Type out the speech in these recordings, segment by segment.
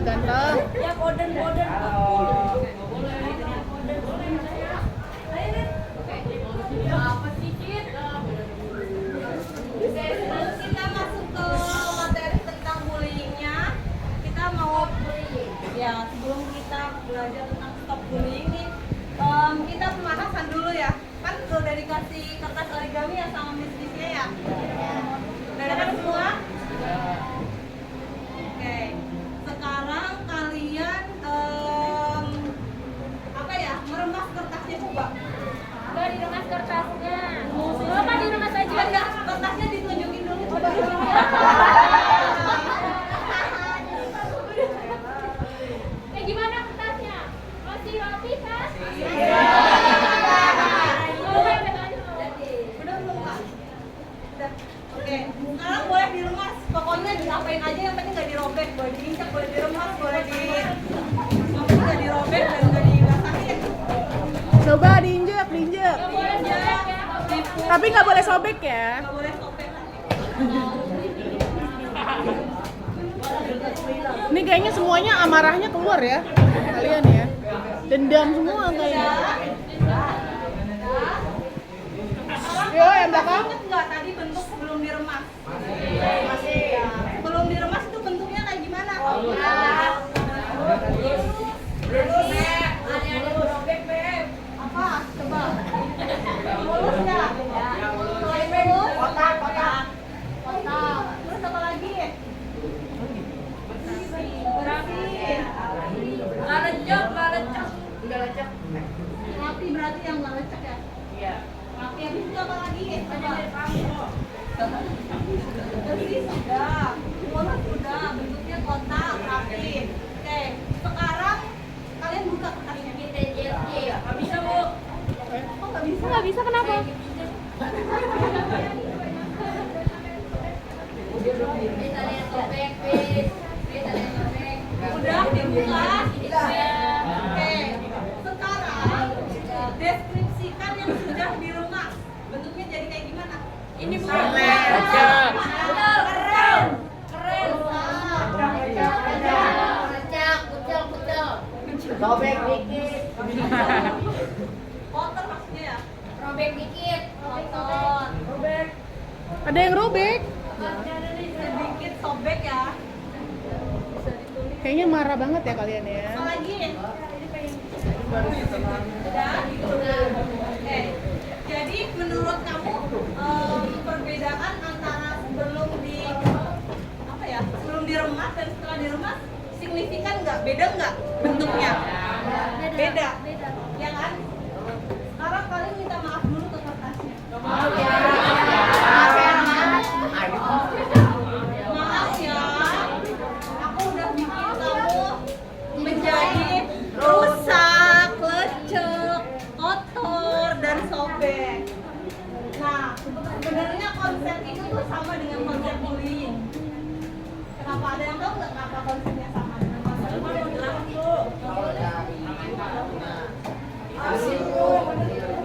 ganteng. Ya boden. Apa sih Cid? Kita masuk ke materi tentang bullyingnya. Kita mau ya sebelum kita belajar tentang stop bullying nih, kita pemanasan dulu ya. Kan udah dikasih kertas origami ya sama miss-missnya ya. Udah dapat semua? Oke. Sekarang kalian apa ya? Meremas kertasnya coba. Enggak diremas kertasnya. Coba diremas aja. Enggak, kertasnya ditunjukin dulu coba. Gimana kertasnya? Masih rapi kan? Udah belum Kak? Udah. Oke, sekarang boleh diremas. Pokoknya diapain aja yang penting nggak dirobek. Boleh diinjak, boleh diremas, boleh nggak dirobek dan nggak dibasahin. Coba diinjek. Nggak boleh injak, Tapi nggak boleh sobek ya. nggak boleh sobek. Ini kayaknya semuanya amarahnya keluar ya, kalian ya. Dendam semua kayaknya. Yo, yang belakang. Ingat nggak tadi bentuk sebelum diremas? Masih. Ya. Sebelum diremas itu bentuknya kayak gimana? Apa? Coba. Mulus ya? Selain mulus? Kotak. Terus apa lagi? Bersih. Nggak lecek. Rapi berarti yang nggak lecek ya? Iya. Rapi habis itu apa lagi? Bersih sudah. Mulus sudah. Bentuknya kotak, rapi. Oke. Sekarang kalian buka kertasnya. Nggak bisa Bu. Kok nggak bisa? Nggak bisa kenapa? Udah dibuka. Oke. Sekarang deskripsikan yang sudah diremas. Bentuknya jadi kayak gimana? Ini Bu. Keren. Sobek dikit. Kotor maksudnya ya? Robek dikit. Kotor. Robek. Ada yang robek. Sedikit sobek ya. Bisa ditulis. Kayaknya marah banget ya kalian ya. Apa lagi? Udah. Oke. Jadi menurut kamu perbedaan antara sebelum sebelum diremas dan setelah diremas signifikan nggak? Beda nggak bentuknya? Beda. Ya kan? Sekarang kalian minta maaf dulu ke kertasnya. Maaf ya. Maaf ya. Aku udah bikin kamu menjadi rusak, lecek, kotor, dan sobek. Nah, sebenarnya konsep itu tuh sama dengan konsep bullying. Kenapa ada yang tahu nggak kenapa konsepnya sama dengan konsep bullying?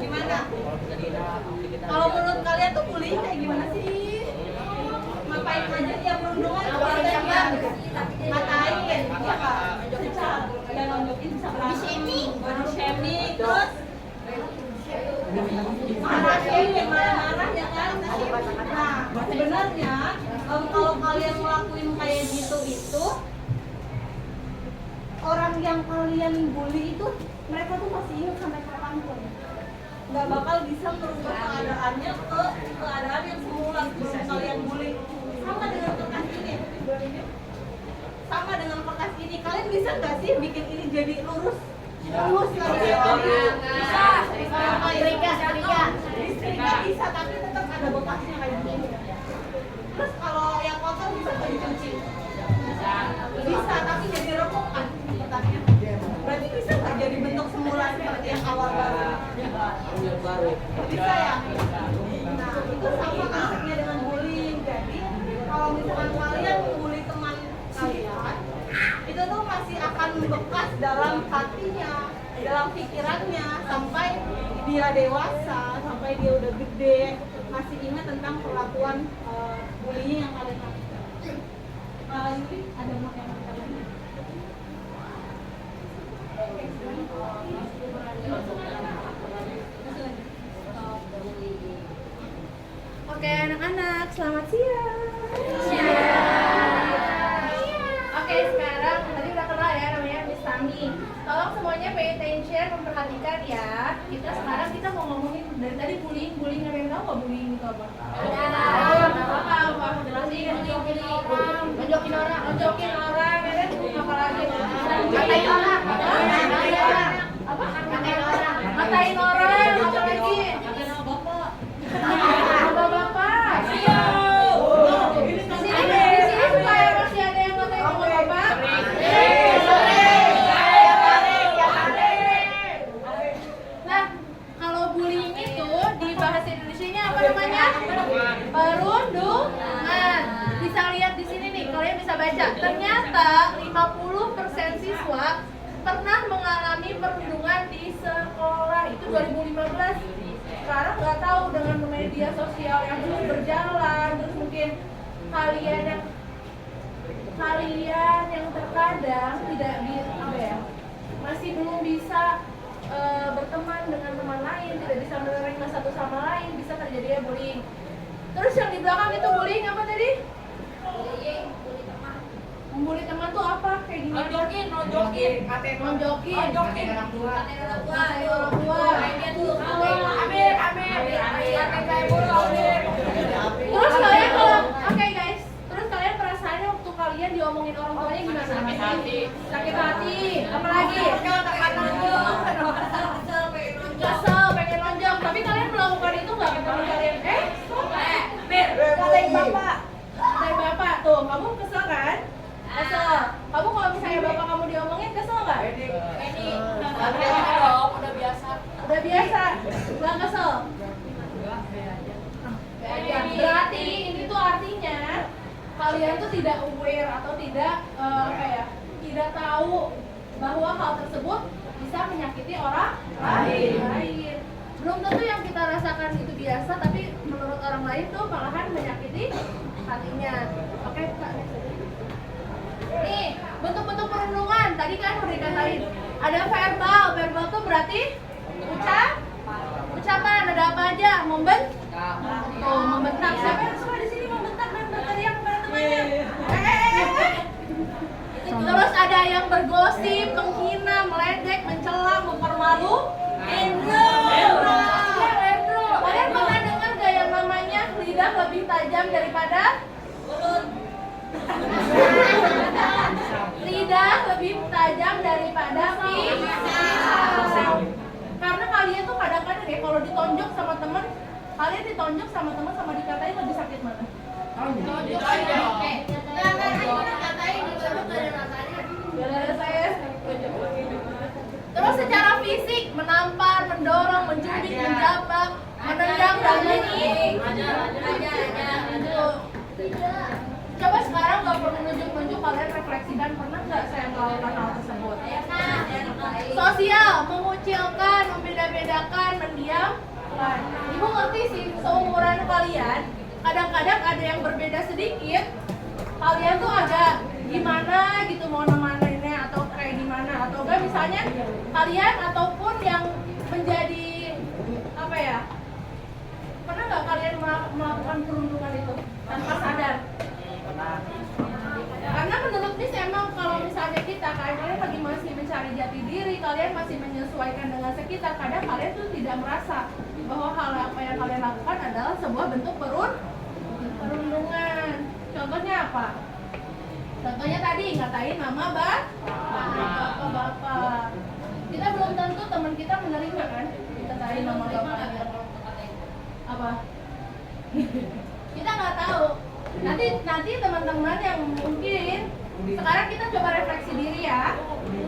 Gimana? Kalau menurut kalian tuh bullying kayak gimana sih? Ngapain aja dia perundungan? Ngatain, ya kan? Dan nunjukin bisa berantem. Body shaming, terus marah-marah ya kan? Nah, sebenarnya kalau kalian ngelakuin kayak gitu itu orang yang kalian bully itu mereka tuh masih ingat sampai kapanpun. Nggak bakal bisa merubah keadaannya ke keadaan yang semula sebelum kalian bully. Sama dengan kertas ini. Sama dengan kertas ini. Kalian bisa nggak sih bikin ini jadi lurus? Lurus lagi ya? Bisa. Disetrika bisa, tapi tetap ada bekasnya kayak gini. Terus kalau yang kotor bisa nggak dicuci? Bisa, tapi jadi remuk kan kertasnya. Berarti bisa nggak jadi bentuk semula seperti yang awal baru? Bisa ya? Nah, itu sama konsepnya dengan bullying. Jadi, kalau misalkan kalian bully teman kalian, itu tuh masih akan bekas dalam hatinya, dalam pikirannya, sampai dia dewasa, sampai dia udah gede, masih ingat tentang perlakuan bullying yang kalian lakukan. Yuli, ada mau yang kalian? kalian memperhatikan ya. Kita mau ngomongin dari tadi bullying ada yang tahu nggak bullying itu apa? Apa? Jelasin. Nonjokin orang, ya kan? Apa lagi? Ngatain orang. Apa? Ngatain orang. Apa lagi? Bapak. Di sini supaya masih ada yang ngatain bapak. Nah, kalau bullying itu di bahasa Indonesianya apa namanya? Perundungan. Bisa lihat di sini nih, kalian bisa baca. Ternyata 50% siswa pernah mengalami perundungan di sekolah. Itu 2015. Sekarang nggak tahu dengan media sosial yang belum berjalan, terus mungkin kalian yang terkadang tidak masih belum bisa berteman dengan teman lain, tidak bisa menerima satu sama lain, bisa terjadi bullying. Terus yang di belakang itu bullying apa tadi? Membuli teman tuh apa? Kayak gimana? Nonjokin. Orang tua. Terus kalian oke guys, terus kalian perasaannya waktu kalian diomongin orang tuanya gimana? Sakit hati. Apa lagi? Kesel, pengen lonjong. Tapi kalian melakukan itu nggak ketika kalian Katain bapak tuh, kamu kesel kan? Kesel. Kamu kalau misalnya bapak kamu diomongin kesel nggak? Udah biasa. Nggak kesel. Berarti ini tuh artinya kalian tuh tidak aware atau tidak tidak tahu bahwa hal tersebut bisa menyakiti orang lain. Belum tentu yang kita rasakan itu biasa, tapi menurut orang lain tuh malahan menyakiti hatinya. Oke, Kak. Nih, bentuk-bentuk perundungan tadi kan udah dikatain. Ada verbal tuh berarti ucapan, ada apa aja? Membentak. Siapa yang suka di sini membentak dan berteriak kepada temannya? Terus ada yang bergosip, menghina, meledek, mencela, mempermalukan. Kalian pernah dengar gak yang namanya lidah lebih tajam daripada mulut? Lidah lebih tajam daripada pisau. Karena kalian tuh kadang-kadang ya kalau ditonjok sama temen, kalian ditonjok sama temen sama dikatain lebih sakit mana? Terus secara fisik menampar, mendorong, mencubit, menjabak, menendang dan menyidik. Coba sekarang nggak perlu nunjuk-nunjuk, kalian refleksikan pernah nggak saya melakukan hal tersebut? Sosial, mengucilkan, membeda-bedakan, mendiam. Ibu ngerti sih, seumuran kalian kadang-kadang ada yang berbeda sedikit, kalian tuh agak gimana gitu mau nemaninnya atau kayak gimana, atau enggak misalnya kalian ataupun yang menjadi apa ya, pernah nggak kalian melakukan perundungan itu tanpa sadar? Karena menurut Miss emang kalau misalnya kalian lagi masih mencari jati diri, kalian masih menyesuaikan dengan sekitar, kadang kalian tuh tidak merasa bahwa hal apa yang kalian lakukan adalah sebuah bentuk perundungan. Contohnya apa? Contohnya tadi ngatain nama bapak. Kita belum tentu teman kita menerima kan? Kita ngatain nama bapak. Apa? Kita nggak tahu. Nanti teman-teman yang mungkin sekarang kita coba refleksi diri ya.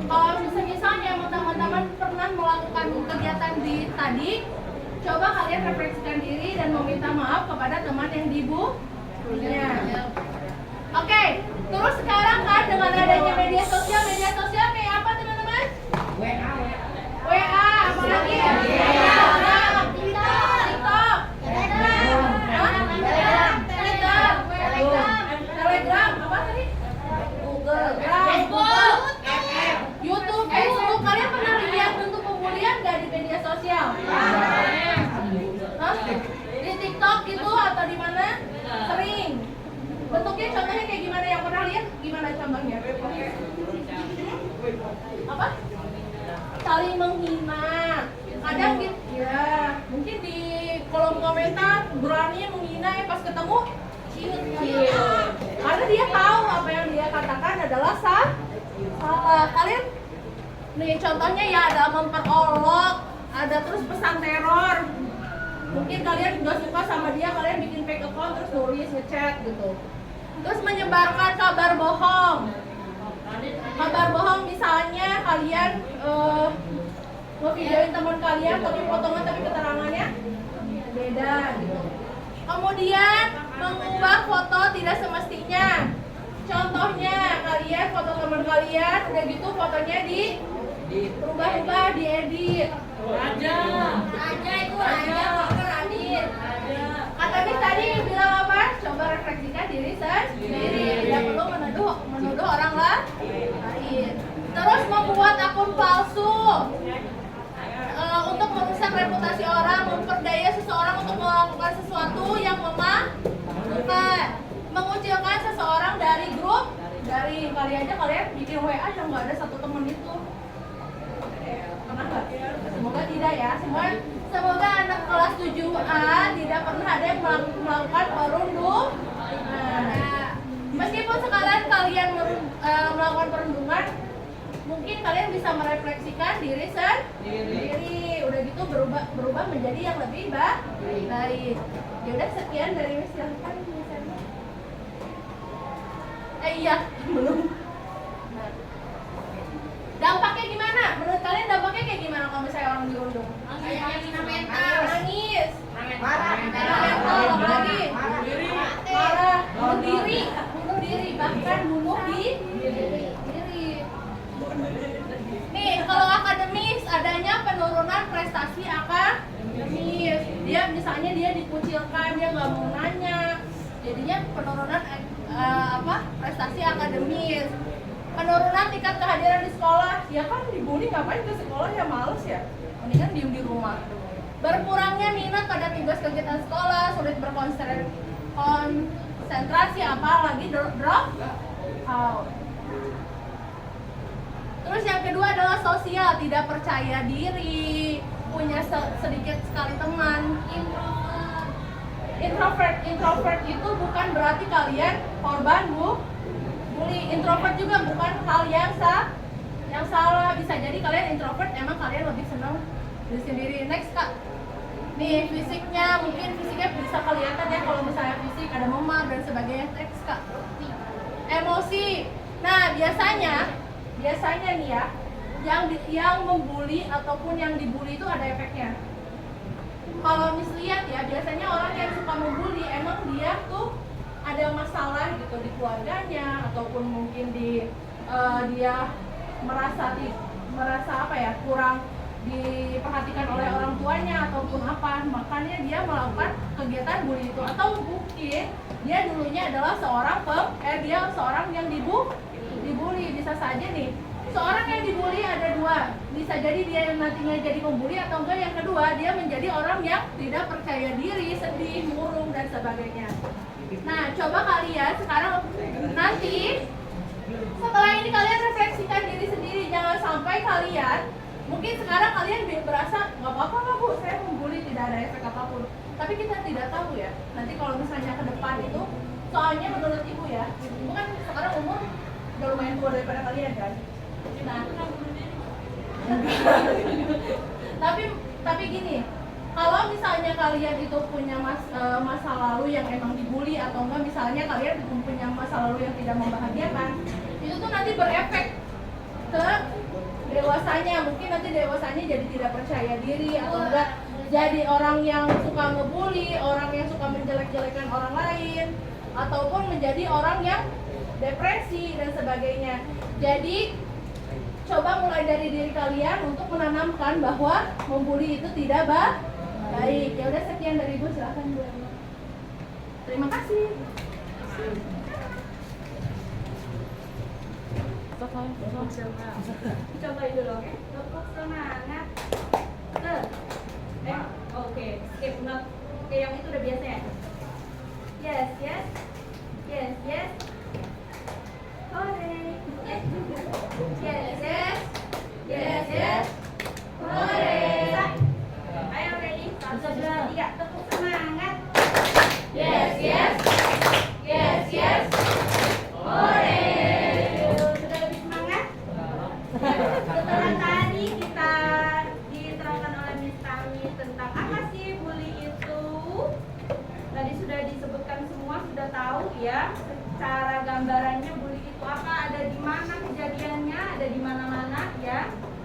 Kalau misalnya teman-teman pernah melakukan kegiatan tadi, coba kalian refleksikan diri dan meminta maaf kepada teman yang dibulinya. Oke, terus sekarang kan dengan adanya media sosial kayak apa teman-teman? WA, apa lagi? Telegram, apa tadi? Google, YouTube, Facebook. Kalian pernah lihat bentuk pembulian nggak di media sosial? Di TikTok gitu atau di mana? Sering. Bentuknya contohnya kayak gimana? Yang pernah lihat gimana contohnya? Apa? saling menghina. Kadang gitu ya, mungkin di kolom komentar berani menghina ya pas ketemu ciut. Karena dia tahu apa yang dia katakan adalah salah. Kalian nih contohnya ya, ada memperolok, ada terus pesan teror. Mungkin kalian nggak suka sama dia, kalian bikin fake account terus nulis ngechat gitu. Terus menyebarkan kabar bohong. Kabar bohong misalnya kalian ngevideoin teman kalian tapi potongan tapi keterangannya beda gitu. Kemudian mengubah foto tidak semestinya. Contohnya kalian foto teman kalian udah gitu fotonya berubah-ubah, diedit. Raja itu Raja Radit. Kata Miss tadi bilang apa? Coba refleksikan diri sendiri. Tidak perlu menuduh orang lain. Terus membuat akun palsu untuk merusak reputasi orang, memperdaya seseorang untuk melakukan sesuatu yang memalukan, mengucilkan seseorang dari grup. Dari kalian bikin WA yang nggak ada satu temen itu. Pernah nggak? Semoga tidak ya. Semoga anak kelas 7A tidak pernah ada yang melakukan perundungan. Meskipun sekarang kalian melakukan perundungan, mungkin kalian bisa merefleksikan diri sendiri. Udah gitu berubah menjadi yang lebih baik. Ya udah, sekian dari Miss, silakan misalnya. Iya, belum. Nah. Dampaknya gimana? Menurut kalian dampaknya kayak gimana kalau misalnya orang dirundung? Nangis. Marah. Apalagi? Marah. Bunuh diri. Bahkan bunuh diri. Nih, kalau akademis adanya penurunan prestasi akademis. Misalnya dia dikucilkan, dia nggak mau nanya. Jadinya penurunan prestasi akademis. Penurunan tingkat kehadiran di sekolah. Ya kan dibully, ngapain ke sekolah, ya males ya. Mendingan diem di rumah. Berkurangnya minat pada tugas kegiatan sekolah, sulit berkonsentrasi, apalagi drop out. Terus yang kedua adalah sosial, tidak percaya diri, punya sedikit sekali teman. Introvert itu bukan berarti kalian korban bully. Introvert juga bukan hal yang salah. Bisa jadi kalian introvert, emang kalian lebih senang diri sendiri. Next Kak. Nih fisiknya bisa kelihatan ya, kalau misalnya fisik ada memar dan sebagainya. Next Kak. Emosi. Nah biasanya nih ya, yang membuli ataupun yang dibully itu ada efeknya. Kalau lihat ya, biasanya orang yang suka membuli emang dia tuh ada masalah gitu di keluarganya, ataupun mungkin dia merasa kurang diperhatikan oleh orang tuanya ataupun apa, makanya dia melakukan kegiatan bully itu. Atau mungkin dia dulunya adalah seorang yang dibully. Bisa saja nih, seorang yang dibully ada dua, bisa jadi dia yang nantinya jadi pembuli, atau enggak yang kedua dia menjadi orang yang tidak percaya diri, sedih, murung dan sebagainya. Nah, coba kalian sekarang nanti setelah ini kalian refleksikan diri sendiri. Jangan sampai kalian, mungkin sekarang kalian berasa nggak apa-apa lah Bu, saya membuli tidak ada efek apapun. Tapi kita tidak tahu ya, nanti kalau misalnya ke depan itu, soalnya menurut Ibu ya, Ibu kan sekarang umur udah lumayan tua daripada kalian kan. Nah, tapi gini, kalau misalnya kalian itu punya masa lalu yang emang dibully, atau enggak misalnya kalian punya masa lalu yang tidak membahagiakan, itu tuh nanti berefek ke dewasanya. Mungkin nanti dewasanya jadi tidak percaya diri, atau enggak jadi orang yang suka ngebully, orang yang suka menjelek-jelekan orang lain, ataupun menjadi orang yang depresi dan sebagainya. Jadi coba mulai dari diri kalian untuk menanamkan bahwa membuli itu tidak baik. Ya udah, sekian dari Ibu, silakan Bu. Terima kasih. Cobain dulu, oke? Tetap semangat. Oke, skip not. Oke, yang itu udah biasa ya? Yes. Hore. Yes.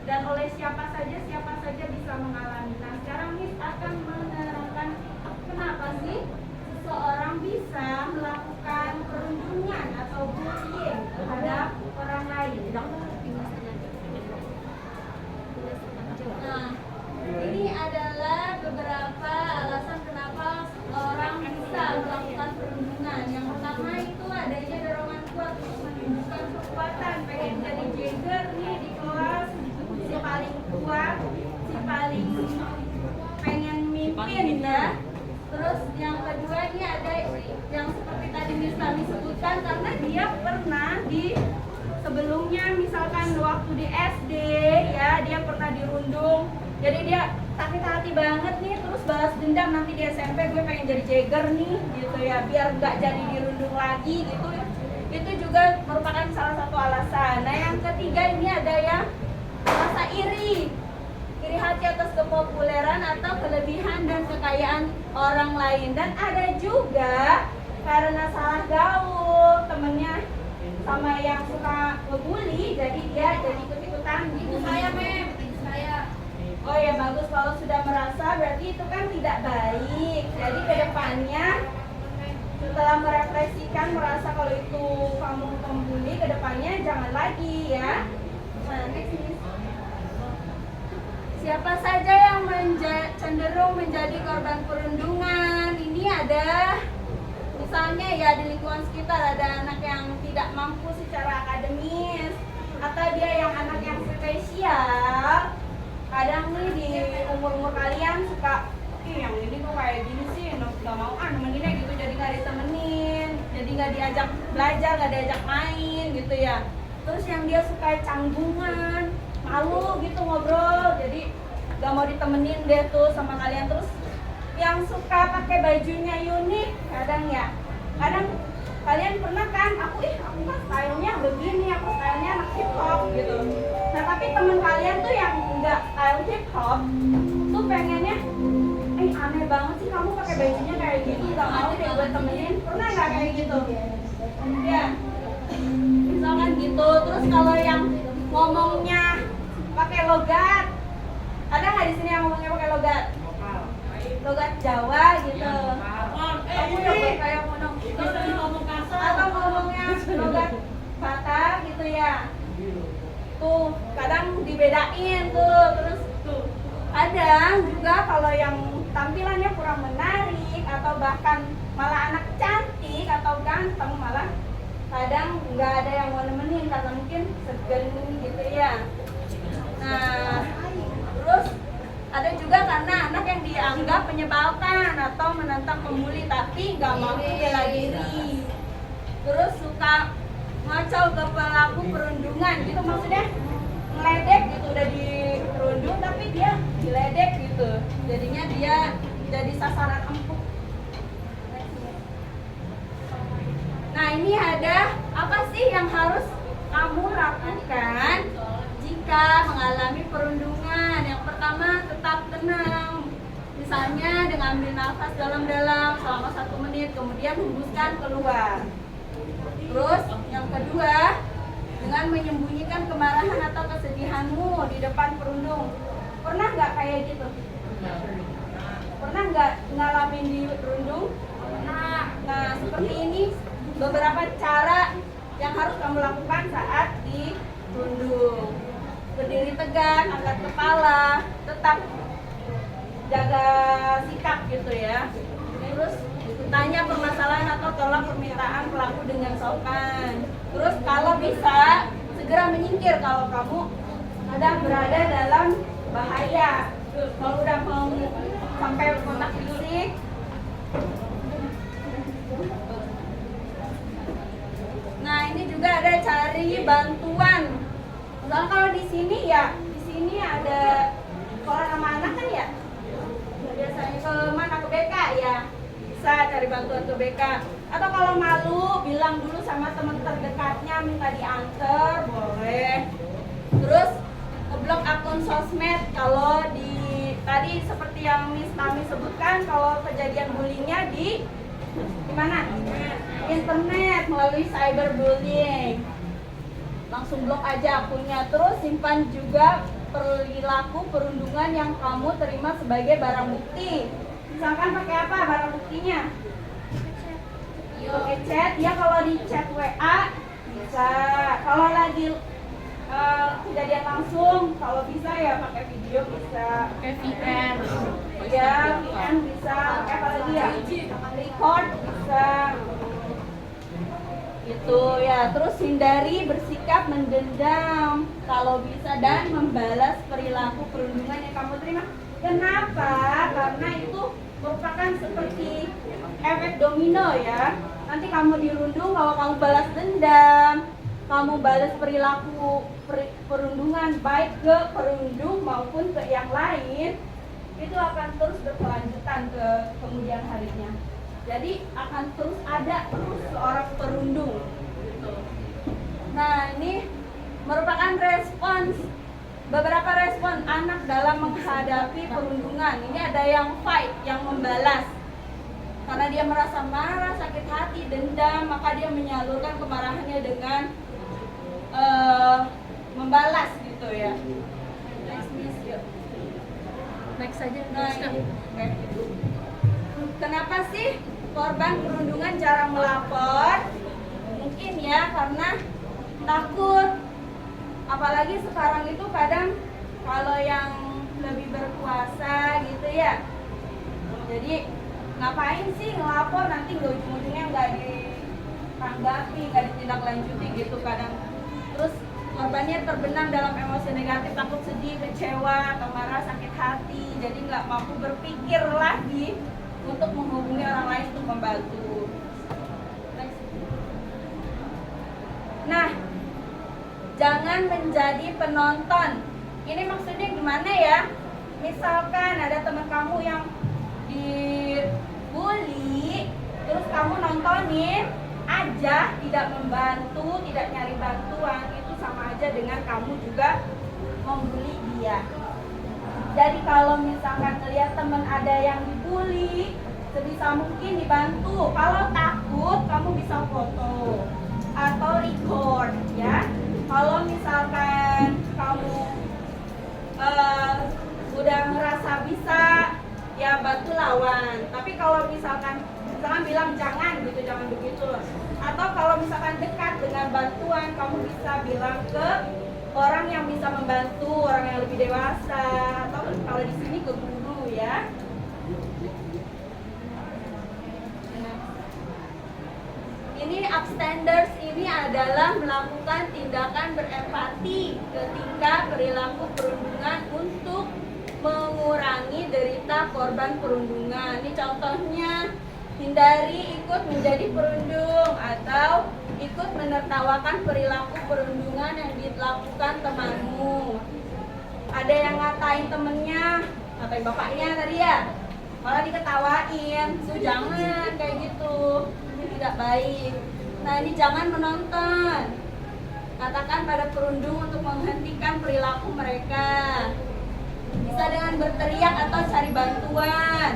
dan oleh siapa saja bisa mengalami. Nah, sekarang Miss akan menerangkan kenapa sih seseorang bisa melakukan perundungan atau bullying terhadap orang lain. Nah, ini adalah beberapa alasan kenapa orang bisa melakukan perundungan. Yang pertama itu adanya dorongan kuat untuk menunjukkan kekuatan, pengen jadi jagger nih di kelas, si paling kuat, si paling pengen mimpin ya. Terus yang kedua ini ada yang seperti tadi Miss Tami sebutkan, karena dia pernah di sebelumnya misalkan waktu di SD ya dia pernah dirundung, jadi dia sakit hati banget nih, terus balas dendam nanti di SMP gue pengen jadi jagger nih gitu ya, biar nggak jadi dirundung lagi gitu. Itu juga merupakan salah satu alasan. Nah yang ketiga ini ada yang rasa iri hati atas kepopuleran atau kelebihan dan kekayaan orang lain, dan ada juga karena salah gaul temennya sama yang suka ngebully, jadi dia jadi ikut-ikutan. Itu saya mem, itu saya. Oh ya bagus, kalau sudah merasa berarti itu kan tidak baik. Jadi kedepannya setelah merefleksikan merasa kalau itu kamu pembuli, kedepannya jangan lagi ya. Nah next Miss. Siapa saja yang cenderung menjadi korban perundungan? Ini ada misalnya ya di lingkungan sekitar ada anak yang tidak mampu secara akademis, atau dia yang anak yang spesial. Kadang nih di umur-umur kalian suka, yang ini kok kayak gini sih, nggak mau nemeninnya gitu, jadi nggak ditemenin, jadi nggak diajak belajar, nggak diajak main gitu ya. Terus yang dia suka canggungan, malu gitu ngobrol, jadi gak mau ditemenin deh tuh sama kalian. Terus yang suka pakai bajunya unik, kadang kalian pernah kan, aku kan stylenya begini, aku stylenya anak hip hop gitu. Nah tapi temen kalian tuh yang nggak style hip hop tuh pengennya, aneh banget sih kamu pakai bajunya kayak gini, gak mau deh gue temenin. Pernah nggak kayak gitu? Ya, misalkan gitu. Terus kalau yang ngomongnya pakai logat, ada nggak di sini yang ngomongnya pakai logat? Logat Jawa gitu. Kamu udah kayak ngomong kasar atau ngomongnya logat Batak gitu ya? Tuh kadang dibedain tuh. Terus tuh kadang juga kalau yang tampilannya kurang menarik atau bahkan malah anak cantik atau ganteng, malah kadang nggak ada yang mau nemenin karena mungkin segan gitu ya. Nah, terus ada juga karena anak yang dianggap menyebalkan atau menantang pembuli tapi nggak mampu bela diri. Terus suka ngacau ke pelaku perundungan gitu, maksudnya ngeledek gitu, udah dirundung tapi dia diledek gitu, jadinya dia jadi sasaran empuk. Nah ini ada apa sih yang harus kamu lakukan jika mengalami perundungan? Yang pertama, tetap tenang. Misalnya dengan ambil nafas dalam-dalam selama 1 menit, kemudian hembuskan keluar. Terus yang kedua, dengan menyembunyikan kemarahan atau kesedihanmu di depan perundung. Pernah nggak kayak gitu? Pernah nggak ngalamin di perundung? Pernah. Nah seperti ini beberapa cara yang harus kamu lakukan saat dirundung. Berdiri tegak, angkat kepala, tetap jaga sikap gitu ya. Terus tanya permasalahan atau tolak permintaan pelaku dengan sopan. Terus kalau bisa segera menyingkir kalau kamu sedang berada dalam bahaya. Kalau udah mau sampai kontak fisik, nah ini juga ada cari bantuan. Misalnya kalau di sini ada sekolah sama anak kan ya, biasanya ke mana, ke BK ya, bisa cari bantuan ke BK. Atau kalau malu bilang dulu sama teman terdekatnya minta diantar, boleh. Terus ngeblok akun sosmed kalau tadi seperti yang Miss Tami sebutkan, kalau kejadian bullyingnya di mana? Internet melalui cyberbullying. Langsung blok aja akunnya. Terus simpan juga perilaku perundungan yang kamu terima sebagai barang bukti. Misalkan pakai apa barang buktinya? Pakai chat, ya kalau di chat WA bisa. Kalau lagi kejadian langsung, kalau bisa ya pakai video bisa. Kayak VN. Ya, VN bisa. Pakai apa lagi ya? Record bisa. Itu ya. Terus hindari bersikap mendendam kalau bisa dan membalas perilaku perundungan yang kamu terima. Kenapa? Karena itu merupakan seperti efek domino ya. Nanti kamu dirundung, kalau kamu balas dendam, kamu balas perilaku perundungan baik ke perundung maupun ke yang lain, itu akan terus berkelanjutan ke kemudian harinya. Jadi akan terus ada seorang perundung. Nah, ini merupakan beberapa respon anak dalam menghadapi perundungan. Ini ada yang fight, yang membalas. Karena dia merasa marah, sakit hati, dendam, maka dia menyalurkan kemarahannya dengan membalas gitu ya. Next, miss, yuk. Next aja. Nah, ini. Okay. Kenapa sih korban perundungan jarang melapor? Mungkin ya karena takut. Apalagi sekarang itu kadang kalau yang lebih berkuasa gitu ya. Jadi ngapain sih ngelapor, nanti ujung-ujungnya nggak ditanggapi, nggak ditindaklanjuti gitu kadang. Terus korbannya terbenam dalam emosi negatif, takut sedih, kecewa, atau marah, sakit hati, jadi nggak mampu berpikir lagi untuk menghubungi orang lain untuk membantu. Nah, jangan menjadi penonton. Ini maksudnya gimana ya? Misalkan ada teman kamu yang dibully, terus kamu nontonin aja, tidak membantu, tidak nyari bantuan, itu sama aja dengan kamu juga membuli dia. Jadi kalau misalkan ngelihat teman ada yang dibully, sebisa mungkin dibantu. Kalau takut, kamu bisa foto atau record ya. Kalau misalkan kamu udah ngerasa bisa, ya bantu lawan. Tapi kalau misalkan bilang jangan gitu, jangan begitu. Atau kalau misalkan dekat dengan bantuan, kamu bisa bilang ke orang yang bisa membantu, orang yang lebih dewasa, atau kalau di sini ke guru ya. Ini upstanders ini adalah melakukan tindakan berempati ketika perilaku perundungan untuk mengurangi derita korban perundungan. Ini contohnya, hindari ikut menjadi perundung atau ikut menertawakan perilaku perundungan yang dilakukan temanmu. Ada yang ngatain temennya, ngatain bapaknya tadi ya, malah diketawain. Jangan kayak gitu, ini tidak baik. Nah, ini jangan menonton. Katakan pada perundung untuk menghentikan perilaku mereka. Bisa dengan berteriak atau cari bantuan.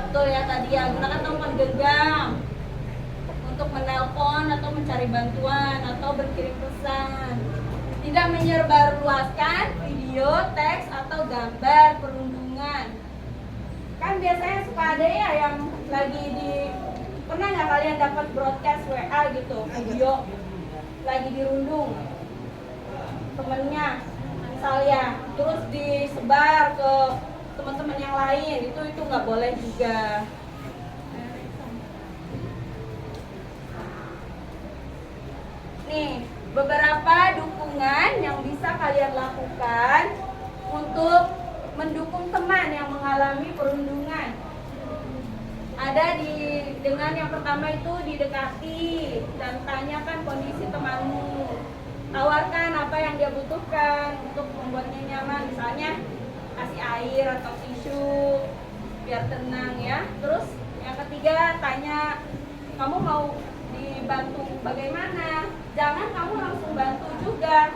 Betul ya tadi ya, gunakan telepon genggam untuk menelpon atau mencari bantuan atau berkirim pesan. Tidak menyebarluaskan video, teks atau gambar perundungan. Kan biasanya suka ada ya yang lagi pernah nggak kalian dapat broadcast WA gitu, video lagi dirundung temennya misalnya, terus disebar ke teman-teman yang lain, itu nggak boleh juga. Nih, beberapa dukungan yang bisa kalian lakukan untuk mendukung teman yang mengalami perundungan. Ada dengan yang pertama itu didekati dan tanyakan kondisi temanmu. Tawarkan apa yang dia butuhkan untuk membuatnya nyaman, misalnya kasih air atau tisu biar tenang ya. Terus yang ketiga, tanya kamu mau dibantu bagaimana. Jangan kamu langsung bantu juga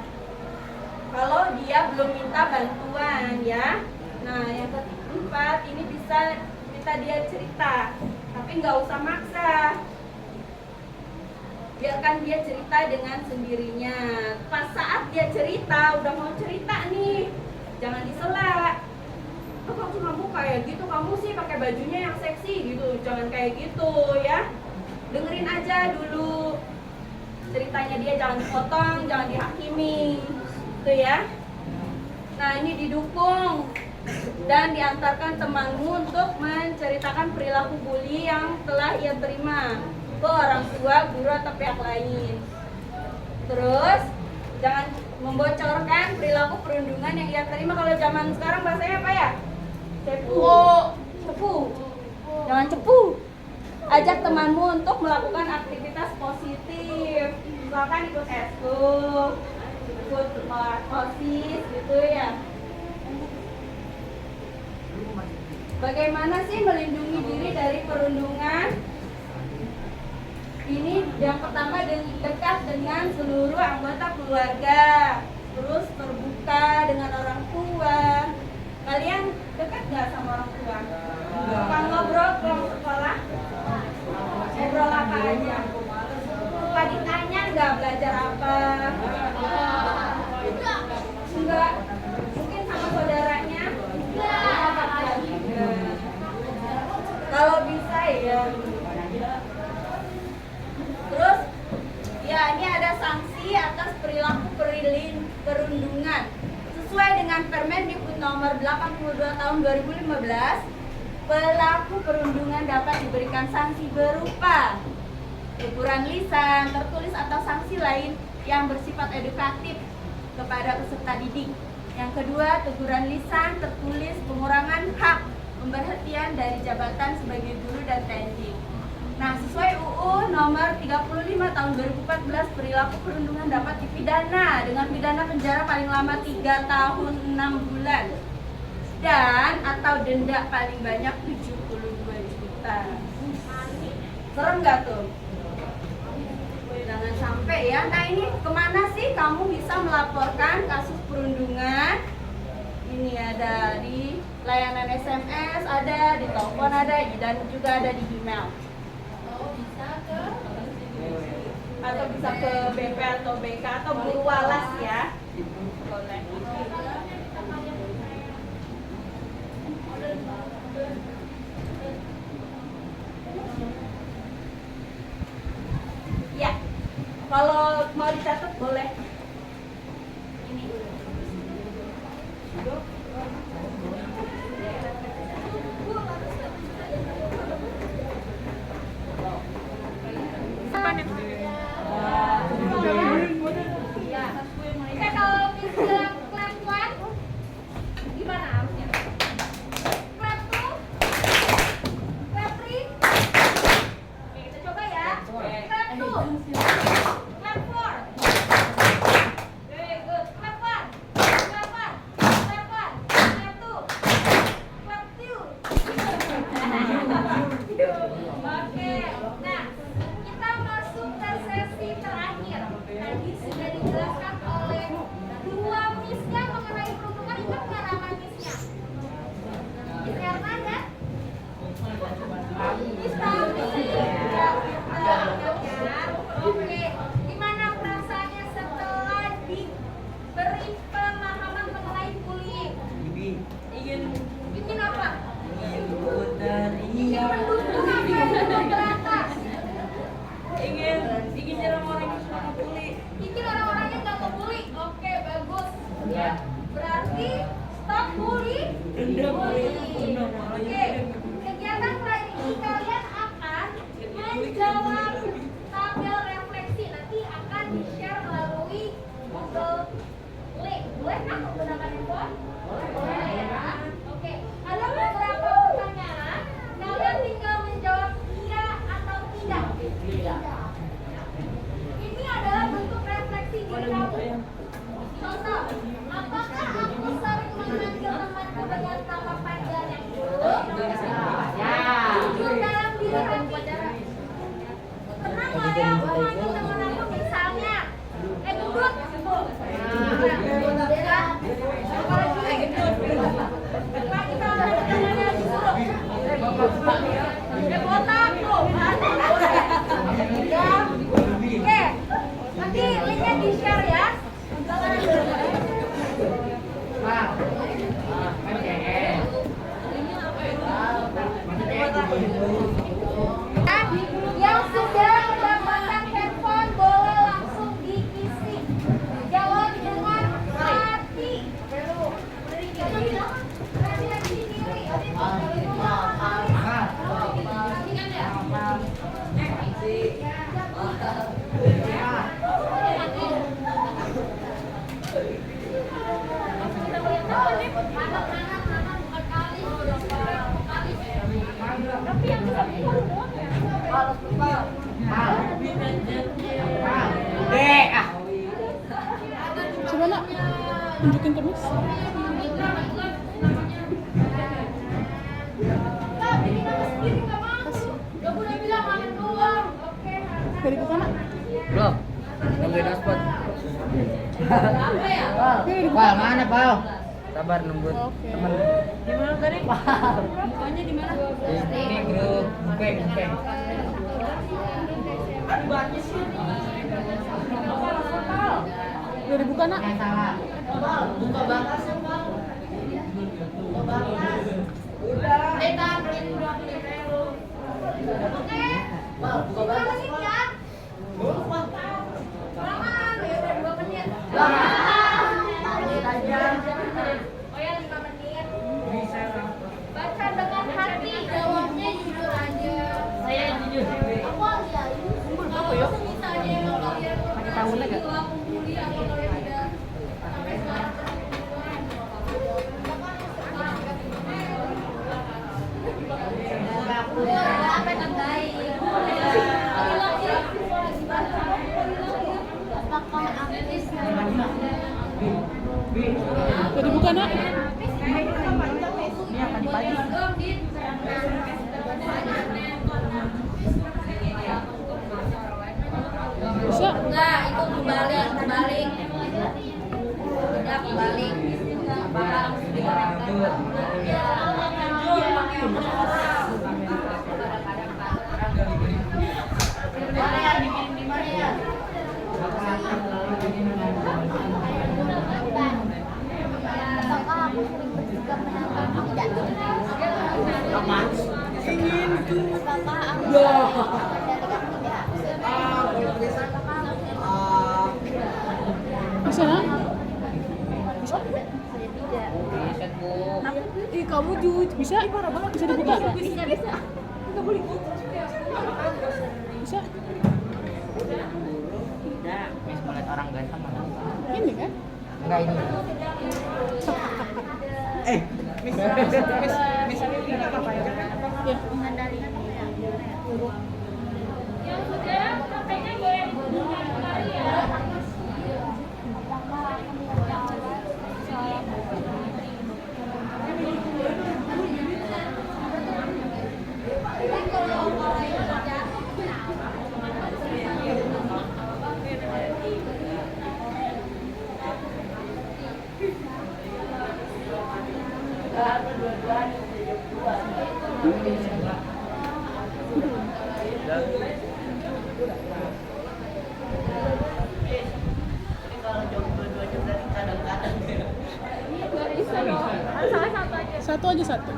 kalau dia belum minta bantuan ya. Nah, yang keempat, ini bisa minta dia cerita, tapi nggak usah maksa. Biarkan dia cerita dengan sendirinya. Pas saat dia cerita, udah mau cerita nih, jangan disela. Oh, kamu kayak gitu, kamu sih pakai bajunya yang seksi gitu, jangan kayak gitu ya. Dengerin aja dulu ceritanya dia, jangan dipotong, jangan dihakimi, gitu ya. Nah, ini didukung dan diantarkan temanmu untuk menceritakan perilaku bully yang telah ia terima ke orang tua, guru atau pihak lain. Terus jangan membocorkan perilaku perundungan yang ia terima. Kalau zaman sekarang bahasanya apa ya? Cepu. Jangan cepu. Ajak temanmu untuk melakukan aktivitas positif. Misalkan ikut eskul, ikut OSIS gitu ya. Bagaimana sih melindungi diri dari perundungan? Ini yang pertama, dekat dengan seluruh anggota keluarga, terus terbuka dengan orang tua. Kalian dekat nggak sama orang tua? Suka ngobrol pulang sekolah? Ngobrol apa aja? Suka ditanya nggak belajar apa? Enggak. Mungkin sama saudaranya? Enggak. Kalau bisa ya. Terus ya, ini ada sanksi atas perilaku perundungan. Sesuai dengan Permendikbud nomor 82 tahun 2015, pelaku perundungan dapat diberikan sanksi berupa teguran lisan, tertulis atau sanksi lain yang bersifat edukatif kepada peserta didik. Yang kedua, teguran lisan, tertulis, pengurangan hak, pemberhentian dari jabatan sebagai guru dan TNI. Nah, sesuai UU nomor 35 tahun 2014, perilaku perundungan dapat dipidana dengan pidana penjara paling lama 3 tahun 6 bulan dan atau denda paling banyak 72 juta. Serem nggak tuh? Jangan sampai ya. Nah, ini kemana sih kamu bisa melaporkan kasus perundungan? Ini ada di layanan SMS, ada di telepon, ada dan juga ada di email. Atau bisa ke BP atau BK atau guru walas ya. Boleh. Ya, kalau mau dicatat boleh. Ini. Kalau bilang clap one, gimana harusnya? Clap two, clap three. Oke, kita coba ya. Clap two, clap four. Very good. Clap one, clap one, clap one, clap two, clap two. Oke, nah kita masuk ke sesi terakhir. Tadi sudah dijelaskan oleh dua misnya mengenai peruntungan. Ingat nggak nama misnya? Miss Erna ya? Miss Tami. Oke, gimana perasaannya setelah diberi pemahaman mengenai bullying? Ingin apa? Ingin mendukung apa? Teratas. Ingin nyerang orang yang suka bully. Bikin orang-orangnya nggak mau bully. Oke, bagus. Ya. Berarti stop bully. Oke. Kegiatan kali ini kalian akan menjawab tabel refleksi. Nanti akan di-share melalui Google Link. Boleh kan menggunakan handphone? Boleh ya. Oke. Ada beberapa pertanyaan. Kalian tinggal menjawab iya atau tidak. Ini adalah bentuk refleksi diri kamu. Contoh, apakah aku sering memanggil temanku dengan nama panggilan yang buruk? Jujur dalam diri hati. Pernah nggak ya memanggil teman aku misalnya, gendut? Ya. Apalagi Pak, kita ada temannya disuruh. Botak tuh. Ya. Oke, nanti linknya di-share ya. Yang sudah mendapatkan handphone boleh langsung diisi. Jawab dengan hati. Coba nak, tunjukin ke Miss. Gak dibuka nak? Belum. Nunggu dashboard. Wah, Mana, Pal? Sabar nunggu Oke. temen. Di mana tadi? Mukanya di mana? Ini grup Bukeng. Gak dibuka nak? Buka batasnya, Bang. Buka batas. Udah. Oke. Buka batas, Bang. Berapa? Ya udah 2 menit. Oh ya 5 menit. Baca dengan hati, jawabnya jujur aja. Saya yang jujur. Aku aja. Apa ya? Misalnya kalian tahunnya nggak? kumpuli atau kalian tidak sampai sekarang apa yang baik? Gak dibuka nak? Bisa? Enggak, itu kebalik. Tidak kebalik. Bisa nak? Bisa? Ih kamu jujur. Bisa? Bisa dibuka? Bisa. Bisa? Udah, Miss melihat orang ganteng mana? Ini kan? Enggak ini. Ya. Yang sudah HP-nya boleh dibuka kembali ya. Satu aja satu.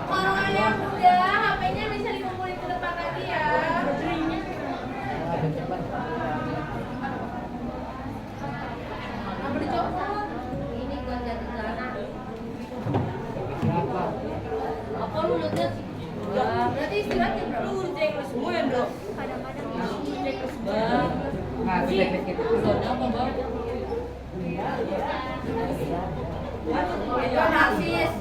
Kalau yang muda, HP-nya bisa dikumpulin ke depan lagi ya. Apa dicopot? Ini gua jadi celana. Apa lu lihat sih? Berarti istirahatnya berapa? Lu cek semua ya, Bro. Kadang-kadang cek semua. Nah, teknik itu. Apa, Bang? Itu narsis.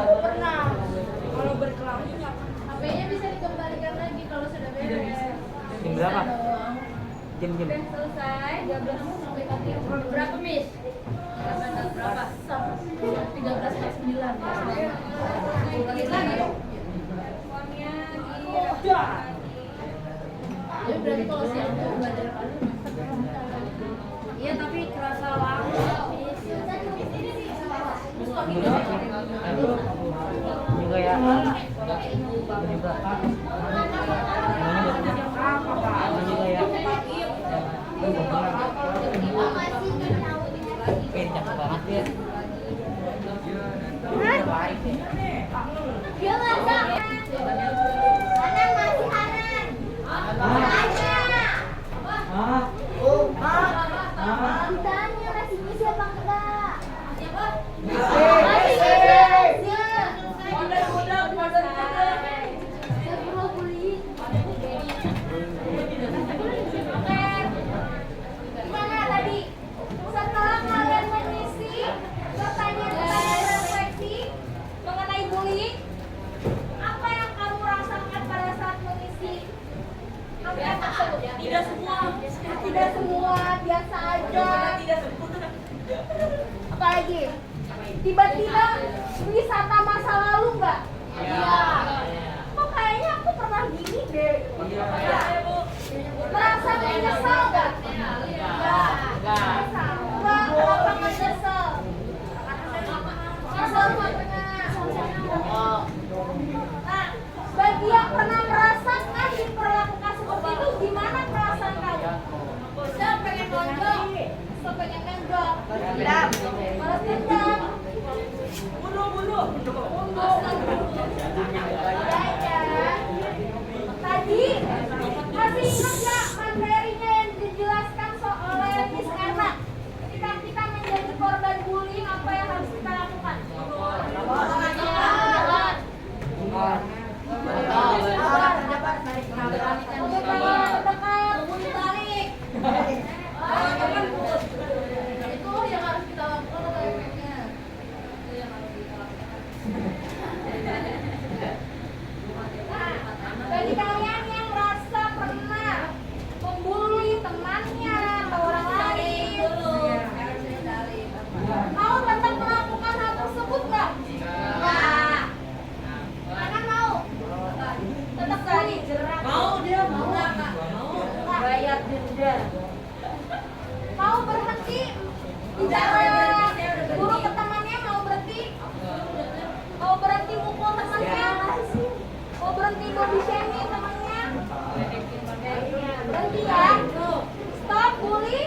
Aku pernah. Kalau berkelahi HP-nya bisa dikembalikan lagi kalau sudah beres. Jam berapa? Jam. Udah selesai, 13 sampai kaki. Berapa, Miss? Berapa? 13,9. Balik lagi. Uangnya di Jadi berarti kalau siang tuh belajar kan? Iya, tapi kerasa lama, Miss. Juga ya. juga Kak. Namanya juga ya. Kencang banget ya. Dia masak. Hanan masih Hanan. Ditanya nasinya siapa enggak? Gimana tadi? Setelah kalian mengisi pertanyaan refleksi mengenai bullying, apa yang kamu rasakan pada saat mengisi? Apa yang tersebut? Tidak semua, biasa aja. Apalagi? Tiba-tiba wisata masa lalu nggak? Iya. Kok kayaknya aku pernah gini deh. Merasa menyesal nggak? Enggak. Kenapa menyesal? Nyesel Nah, bagi yang pernah merasakan diperlakukan seperti itu, gimana perasaan kamu? Saya pengen nonjol, saya pengen nonjol. Dendam. Balas dendam. Bunuh. Tadi masih ingat nggak materinya yang dijelaskan oleh Miss Erna? Ketika kita menjadi korban bullying, apa yang harus kita lakukan? Itu yang harus kita lakukan atau efeknya? Bagi kalian yang merasa pernah membuli temannya atau orang lain, mau tetap melakukan hal tersebut nggak? Nggak. Anak mau? Tetap tadi. Mau dia mau nggak? Bayar denda. Mau berhenti bicara guru ke temannya? Mau berhenti? Mau berhenti mukul temannya? Mau berhenti body shaming temannya? Berhenti ya? Stop bully.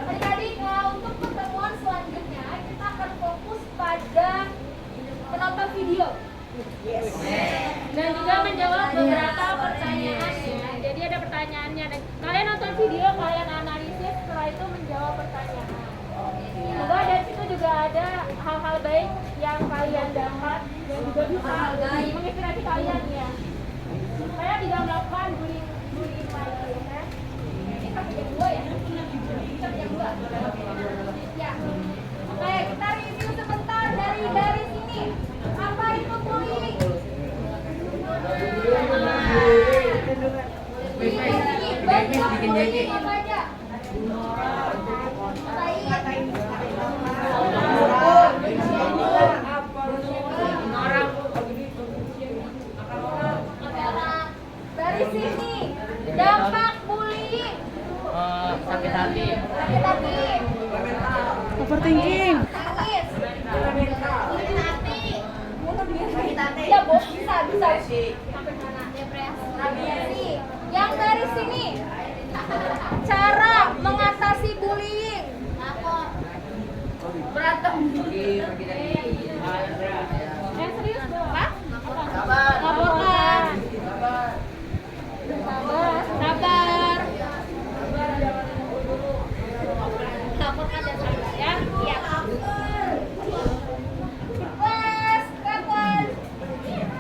Adik-adik, untuk pertemuan selanjutnya kita akan fokus pada penonton video. Dan juga menjawab beberapa pertanyaan ya. Jadi ada pertanyaannya. Kalian nonton video, kalian analisis, setelah itu menjawab pertanyaan. Semoga dari situ juga ada hal-hal baik yang kalian dapat dan juga bisa menginspirasi kalian ya. Supaya tidak melakukan bullying lagi ya. Ini sampai jam 2 ya? Sampai jam 2. Ya. Oke, kita review sebentar dari sini. Apa itu bullying? Bikin jadi apa aja? Dari sini dampak bullying. Sakit hati. Overthinking. Nangis. Ya bos, bisa. Sampai mana? Depresi. Yang dari sini cara mengatasi bullying. Berantem. Yang serius dong. Laporkan. Sabar. Laporkan dan sabar ya. Iya.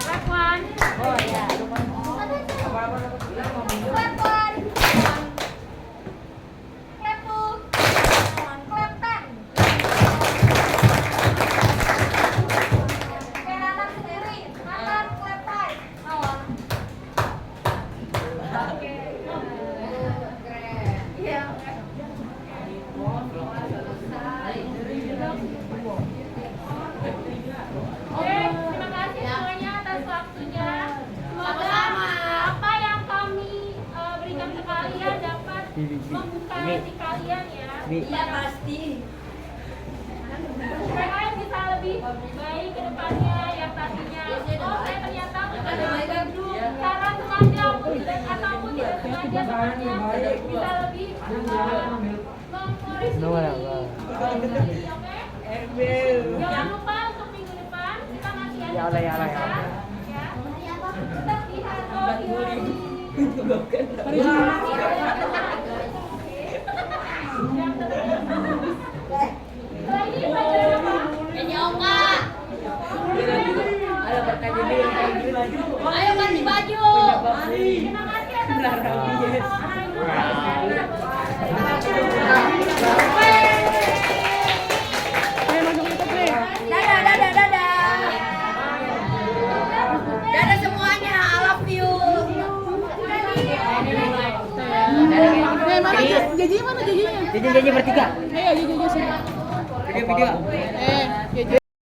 Rekwan. Oh iya. promosi kalian ya. Iya pasti. Supaya kalian bisa lebih baik ke depannya, yang tadinya oh saya ternyata cara sengaja ataupun tidak sengaja sebenarnya bisa lebih memkoreksi diri. Oke? Jangan lupa untuk minggu depan kita masih ada Ya Allah, ya Allah, ya ya. Allah. Tetap di Hanoi di hari lagi pelajaran apa? Yoga. Ada bertanya dulu. Ayo ganti baju. Terima kasih atas Ayo masuk YouTube nih. Dadah, dadah, dadah. Dadah semuanya. I love you. Mana Jaji mana Jajinya? Jadi bertiga. Ayo Jaji sini. Video-video. Jaji.